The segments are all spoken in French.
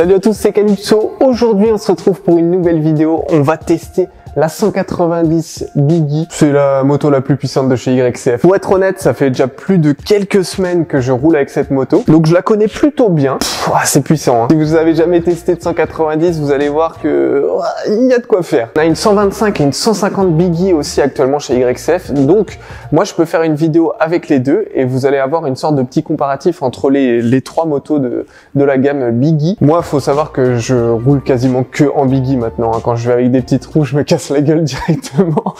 Salut à tous, c'est Calypso. Aujourd'hui, on se retrouve pour une nouvelle vidéo. On va tester la 190 Biggie. C'est la moto la plus puissante de chez YCF. Pour être honnête, ça fait déjà plus de quelques semaines que je roule avec cette moto. Donc je la connais plutôt bien. C'est puissant, hein. Si vous avez jamais testé de 190, vous allez voir que il y a de quoi faire. On a une 125 et une 150 Biggie aussi actuellement chez YCF. Donc moi je peux faire une vidéo avec les deux et vous allez avoir une sorte de petit comparatif entre les trois motos de la gamme Biggie. Moi, faut savoir que je roule quasiment que en Biggie maintenant, hein. Quand je vais avec des petites roues, je me casse la gueule directement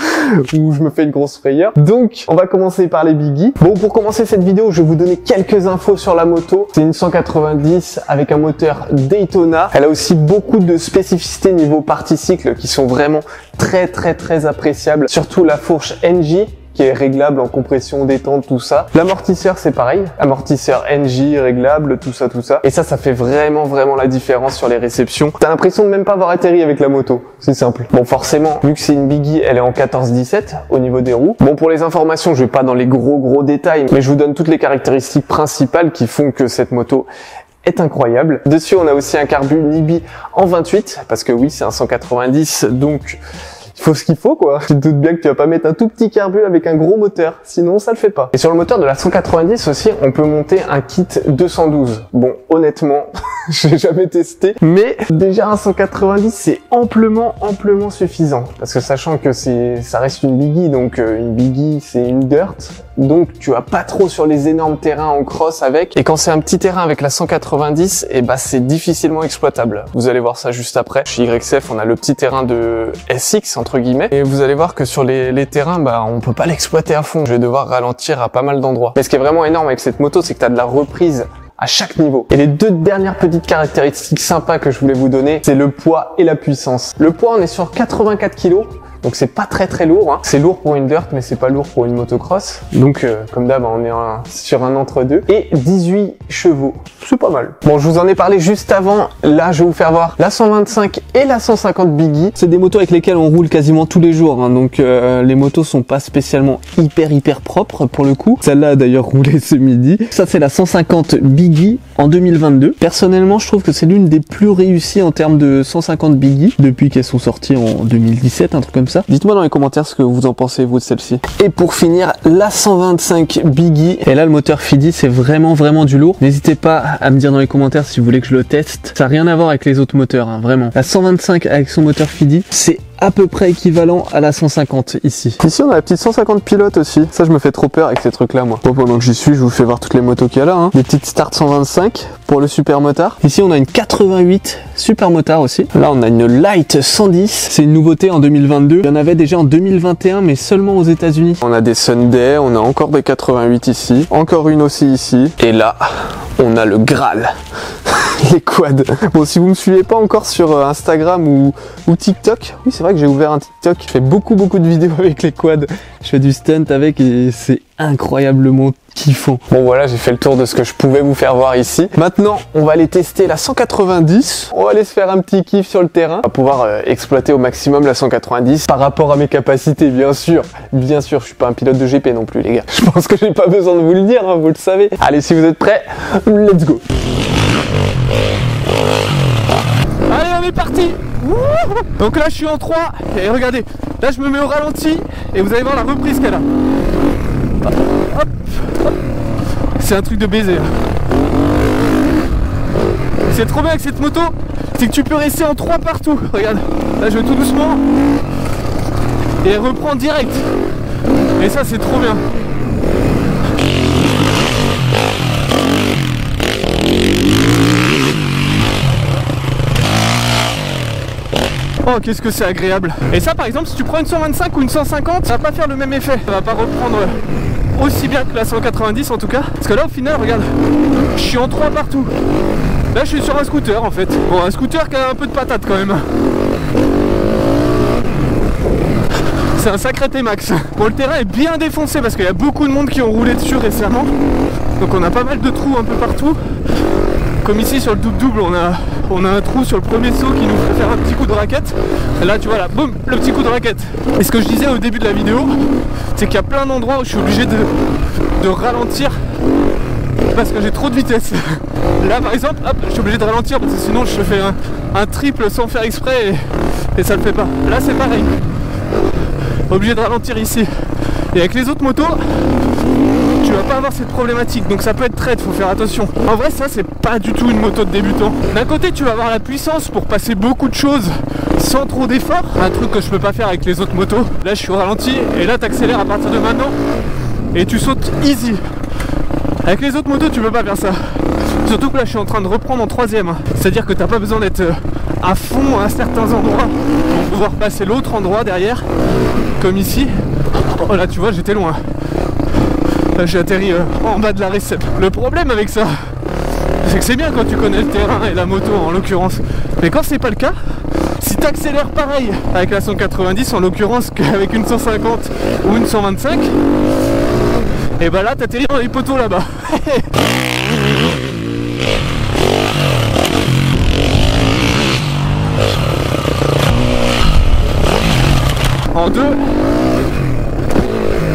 ou je me fais une grosse frayeur. Donc on va commencer par les Biggie. Bon, pour commencer cette vidéo, je vais vous donner quelques infos sur la moto. C'est une 190 avec un moteur Daytona. Elle a aussi beaucoup de spécificités niveau partie cycle qui sont vraiment très appréciables. Surtout la fourche NJ qui est réglable en compression, détente, tout ça. L'amortisseur, c'est pareil. Amortisseur NJ, réglable, tout ça. Et ça fait vraiment la différence sur les réceptions. T'as l'impression de même pas avoir atterri avec la moto. C'est simple. Bon, forcément, vu que c'est une Biggie, elle est en 14-17 au niveau des roues. Bon, pour les informations, je vais pas dans les gros détails, mais je vous donne toutes les caractéristiques principales qui font que cette moto est incroyable. Dessus, on a aussi un carbu Nibi en 28, parce que oui, c'est un 190, donc il faut ce qu'il faut, quoi. Tu te doutes bien que tu vas pas mettre un tout petit carbu avec un gros moteur, sinon ça le fait pas. Et sur le moteur de la 190 aussi, on peut monter un kit 212. Bon, honnêtement, j'ai jamais testé, mais déjà un 190 c'est amplement suffisant. Parce que sachant que ça reste une Biggie, donc une Biggie c'est une dirt, donc tu vas pas trop sur les énormes terrains en cross avec. Et quand c'est un petit terrain avec la 190, et bah c'est difficilement exploitable. Vous allez voir ça juste après. Chez YCF, on a le petit terrain de SX entre guillemets, et vous allez voir que sur les terrains, bah on peut pas l'exploiter à fond. Je vais devoir ralentir à pas mal d'endroits. Mais ce qui est vraiment énorme avec cette moto, c'est que tu as de la reprise à chaque niveau. Et les deux dernières petites caractéristiques sympas que je voulais vous donner, c'est le poids et la puissance. Le poids, on est sur 84 kg. Donc c'est pas très lourd, hein. C'est lourd pour une dirt, mais c'est pas lourd pour une motocross. Donc comme d'hab, on est sur un entre-deux. Et 18 chevaux, c'est pas mal. Bon, je vous en ai parlé juste avant. Là, je vais vous faire voir la 125 et la 150 Biggie. C'est des motos avec lesquelles on roule quasiment tous les jours, hein. Donc les motos sont pas spécialement hyper propres pour le coup. Celle-là a d'ailleurs roulé ce midi. Ça, c'est la 150 Biggie en 2022. Personnellement, je trouve que c'est l'une des plus réussies en termes de 150 Biggie depuis qu'elles sont sorties en 2017, un truc comme ça. Dites-moi dans les commentaires ce que vous en pensez vous de celle-ci. Et pour finir, la 125 Biggie. Et là, le moteur Fidi, c'est vraiment du lourd. N'hésitez pas à me dire dans les commentaires si vous voulez que je le teste. Ça n'a rien à voir avec les autres moteurs, hein, vraiment. La 125 avec son moteur Fidi, c'est à peu près équivalent à la 150 ici. Ici, on a la petite 150 pilote aussi. Ça, je me fais trop peur avec ces trucs-là, moi. Bon, pendant que j'y suis, je vous fais voir toutes les motos qu'il y a là, hein. Des petites Start 125 pour le super motard. Ici, on a une 88 super motard aussi. Là, on a une Light 110. C'est une nouveauté en 2022. Il y en avait déjà en 2021, mais seulement aux États-Unis. On a des Sunday, on a encore des 88 ici. Encore une aussi ici. Et là, on a le Graal. Les quads. Bon, si vous me suivez pas encore sur Instagram ou TikTok, oui, c'est vrai que j'ai ouvert un TikTok. Je fais beaucoup de vidéos avec les quads. Je fais du stunt avec et c'est incroyablement kiffant. Bon, voilà, j'ai fait le tour de ce que je pouvais vous faire voir ici. Maintenant, on va aller tester la 190. On va aller se faire un petit kiff sur le terrain. On va pouvoir exploiter au maximum la 190 par rapport à mes capacités, bien sûr. Bien sûr, je suis pas un pilote de GP non plus, les gars. Je pense que j'ai pas besoin de vous le dire, hein, vous le savez. Allez, si vous êtes prêts, let's go. Allez, on est parti. Donc là je suis en 3 et regardez, là je me mets au ralenti et vous allez voir la reprise qu'elle a. Hop, hop. C'est un truc de baiser. C'est trop bien avec cette moto, c'est que tu peux rester en 3 partout. Regarde, là je vais tout doucement et elle reprend direct. Et ça c'est trop bien. Oh, qu'est-ce que c'est agréable. Et ça par exemple, si tu prends une 125 ou une 150, ça va pas faire le même effet. Ça va pas reprendre aussi bien que la 190 en tout cas. Parce que là au final, regarde, je suis en 3 partout. Là je suis sur un scooter en fait. Bon, un scooter qui a un peu de patate quand même. C'est un sacré T-Max. Bon, le terrain est bien défoncé parce qu'il y a beaucoup de monde qui ont roulé dessus récemment. Donc on a pas mal de trous un peu partout. Comme ici sur le double-double, on a un trou sur le premier saut qui nous fait faire un petit coup de raquette. Et là tu vois là, boum, le petit coup de raquette. Et ce que je disais au début de la vidéo, c'est qu'il y a plein d'endroits où je suis obligé de ralentir parce que j'ai trop de vitesse. Là par exemple, hop, je suis obligé de ralentir parce que sinon je fais un triple sans faire exprès et ça le fait pas. Là c'est pareil, obligé de ralentir ici. Et avec les autres motos, tu vas pas avoir cette problématique, donc ça peut être traître, faut faire attention. En vrai ça c'est pas du tout une moto de débutant. D'un côté tu vas avoir la puissance pour passer beaucoup de choses sans trop d'efforts, un truc que je peux pas faire avec les autres motos. Là je suis au ralenti et là t'accélères à partir de maintenant et tu sautes easy. Avec les autres motos tu peux pas faire ça. Surtout que là je suis en train de reprendre en troisième, c'est à dire que t'as pas besoin d'être à fond à certains endroits pour pouvoir passer l'autre endroit derrière, comme ici. Oh là tu vois j'étais loin. Là j'ai atterri en bas de la récep. Le problème avec ça, c'est que c'est bien quand tu connais le terrain et la moto en l'occurrence. Mais quand c'est pas le cas, si tu accélères pareil avec la 190 en l'occurrence qu'avec une 150 ou une 125, et bah là t'atterris dans les poteaux là-bas. En deux.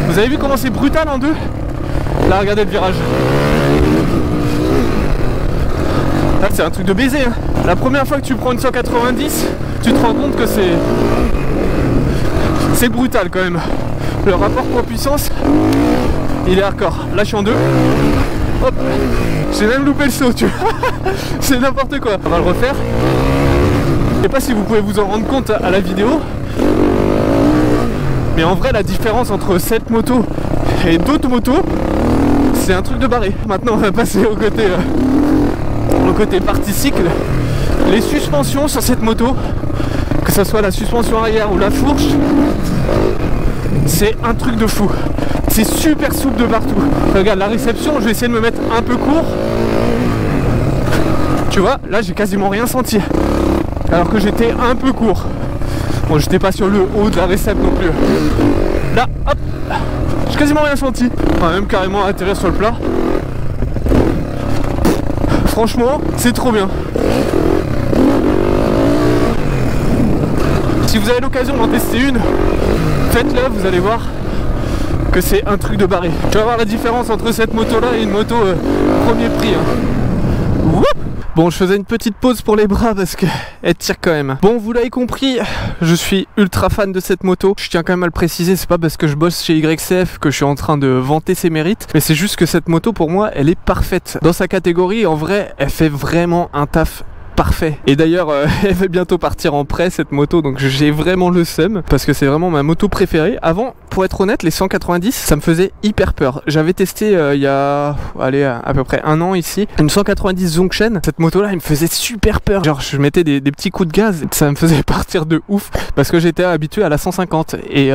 Vous avez vu comment c'est brutal en deux? Là regardez le virage. Là c'est un truc de baiser hein. La première fois que tu prends une 190, tu te rends compte que c'est brutal quand même. Le rapport poids-puissance, il est hardcore. Là je suis en deux. Hop, j'ai même loupé le saut tu vois. C'est n'importe quoi. On va le refaire. Je sais pas si vous pouvez vous en rendre compte à la vidéo, mais en vrai la différence entre cette moto et d'autres motos, c'est un truc de barré. Maintenant on va passer au côté partie cycle. Les suspensions sur cette moto, que ce soit la suspension arrière ou la fourche, c'est un truc de fou. C'est super souple de partout. Regarde la réception, je vais essayer de me mettre un peu court. Tu vois, là j'ai quasiment rien senti, alors que j'étais un peu court. Bon, j'étais pas sur le haut de la réception non plus. Là, hop, j'ai quasiment rien senti. On va même carrément atterrir sur le plat. Franchement, c'est trop bien. Si vous avez l'occasion d'en tester une, faites-le, vous allez voir que c'est un truc de barré. Tu vas voir la différence entre cette moto là et une moto premier prix hein. Bon, je faisais une petite pause pour les bras parce qu'elle tire quand même. Bon, vous l'avez compris, je suis ultra fan de cette moto. Je tiens quand même à le préciser, c'est pas parce que je bosse chez YCF que je suis en train de vanter ses mérites, mais c'est juste que cette moto pour moi, elle est parfaite. Dans sa catégorie, en vrai, elle fait vraiment un taf parfait. Et d'ailleurs elle va bientôt partir en prêt cette moto, donc j'ai vraiment le seum parce que c'est vraiment ma moto préférée. Avant, pour être honnête, les 190 ça me faisait hyper peur. J'avais testé il y a à peu près un an ici une 190 Zongshen. Cette moto là elle me faisait super peur, genre je mettais des petits coups de gaz, ça me faisait partir de ouf parce que j'étais habitué à la 150 et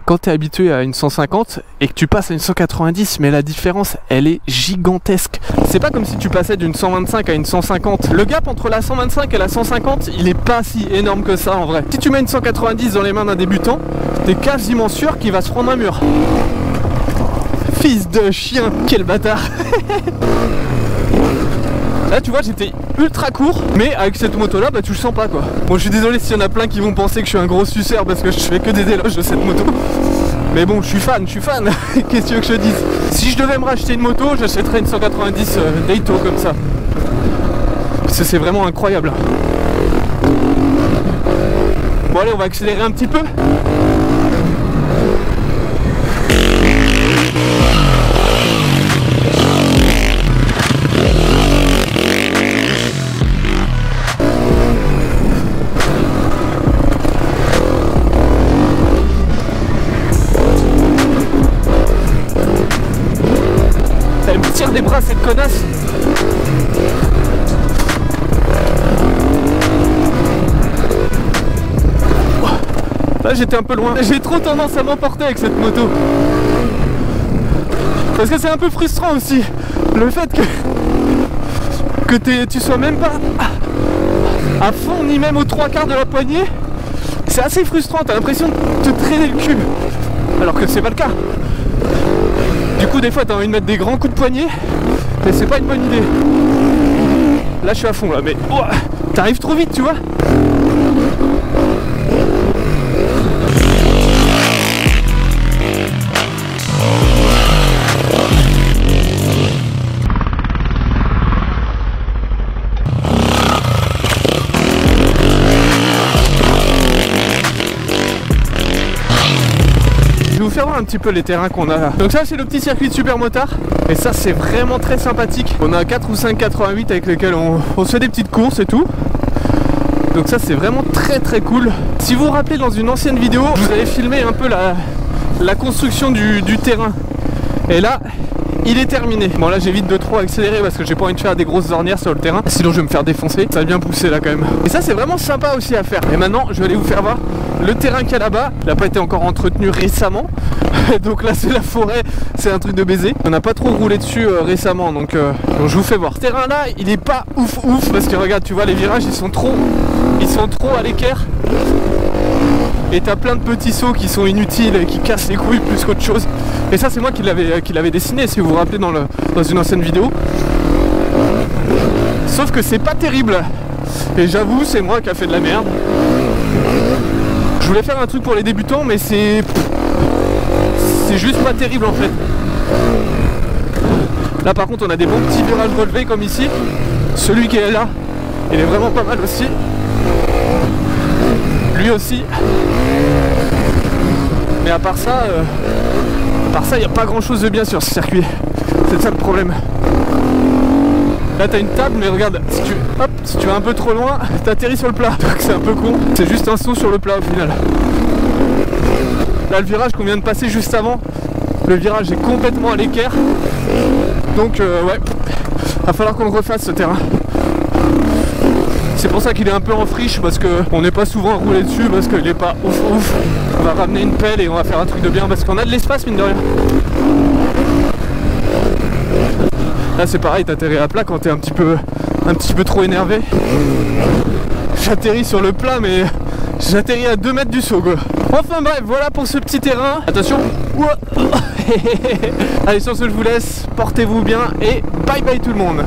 quand tu es habitué à une 150 et que tu passes à une 190, mais la différence elle est gigantesque. C'est pas comme si tu passais d'une 125 à une 150. Le gap entre la 125 et la 150 il est pas si énorme que ça en vrai. Si tu mets une 190 dans les mains d'un débutant, t'es quasiment sûr qu'il va se prendre un mur. Fils de chien, quel bâtard. Là tu vois j'étais ultra court, mais avec cette moto là bah tu le sens pas quoi. Bon je suis désolé s'il y en a plein qui vont penser que je suis un gros suceur parce que je fais que des éloges de cette moto. Mais bon je suis fan. Qu'est-ce que tu veux que je te dise? Si je devais me racheter une moto, j'achèterais une 190 Daito comme ça. C'est vraiment incroyable. Bon allez on va accélérer un petit peu. Elle me tire des bras cette connasse. Là j'étais un peu loin, j'ai trop tendance à m'emporter avec cette moto. Parce que c'est un peu frustrant aussi, le fait que tu sois même pas à fond ni même aux 3/4 de la poignée. C'est assez frustrant, t'as l'impression de te traîner le cul, alors que c'est pas le cas. Du coup des fois t'as envie de mettre des grands coups de poignet, mais c'est pas une bonne idée. Là je suis à fond là, mais oh, t'arrives trop vite tu vois. vais vous faire voir un petit peu les terrains qu'on a là. Donc ça c'est le petit circuit de super motard. Et ça c'est vraiment très sympathique. On a 4 ou 5 88 avec lesquels on se fait des petites courses et tout. Donc ça c'est vraiment très cool. Si vous vous rappelez, dans une ancienne vidéo, je vous avais filmé un peu la construction du terrain. Et là, il est terminé. Bon là j'évite de trop accélérer parce que j'ai pas envie de faire des grosses ornières sur le terrain. Sinon je vais me faire défoncer. Ça va bien pousser là quand même. Et ça c'est vraiment sympa aussi à faire. Et maintenant je vais aller vous faire voir le terrain qu'il y a là-bas. Il n'a pas été encore entretenu récemment. Donc là c'est la forêt. C'est un truc de baiser. On n'a pas trop roulé dessus récemment. Donc je vous fais voir. Ce terrain là il est pas ouf parce que regarde, tu vois, les virages ils sont trop à l'équerre. Et t'as plein de petits sauts qui sont inutiles et qui cassent les couilles plus qu'autre chose. Et ça c'est moi qui l'avais dessiné, si vous vous rappelez, dans une ancienne vidéo. Sauf que c'est pas terrible. Et j'avoue, c'est moi qui a fait de la merde. Je voulais faire un truc pour les débutants, mais c'est juste pas terrible en fait. Là par contre on a des bons petits virages relevés comme ici. Celui qui est là, il est vraiment pas mal aussi. Lui aussi. Mais à part ça, il n'y a pas grand chose de bien sur ce circuit. C'est ça le problème. Là t'as une table, mais regarde, si tu vas un peu trop loin, t'atterris sur le plat. Donc c'est un peu con. C'est juste un saut sur le plat au final. Là le virage qu'on vient de passer juste avant, le virage est complètement à l'équerre. Donc ouais, va falloir qu'on le refasse ce terrain. C'est pour ça qu'il est un peu en friche, parce qu'on n'est pas souvent à rouler dessus, parce qu'il n'est pas ouf. On va ramener une pelle et on va faire un truc de bien, parce qu'on a de l'espace mine de rien. Là c'est pareil, t'atterris à plat quand t'es un petit peu trop énervé. J'atterris sur le plat, mais j'atterris à 2 mètres du saut quoi. Enfin bref, voilà pour ce petit terrain. Attention. Allez, sur ce je vous laisse, portez-vous bien et bye bye tout le monde.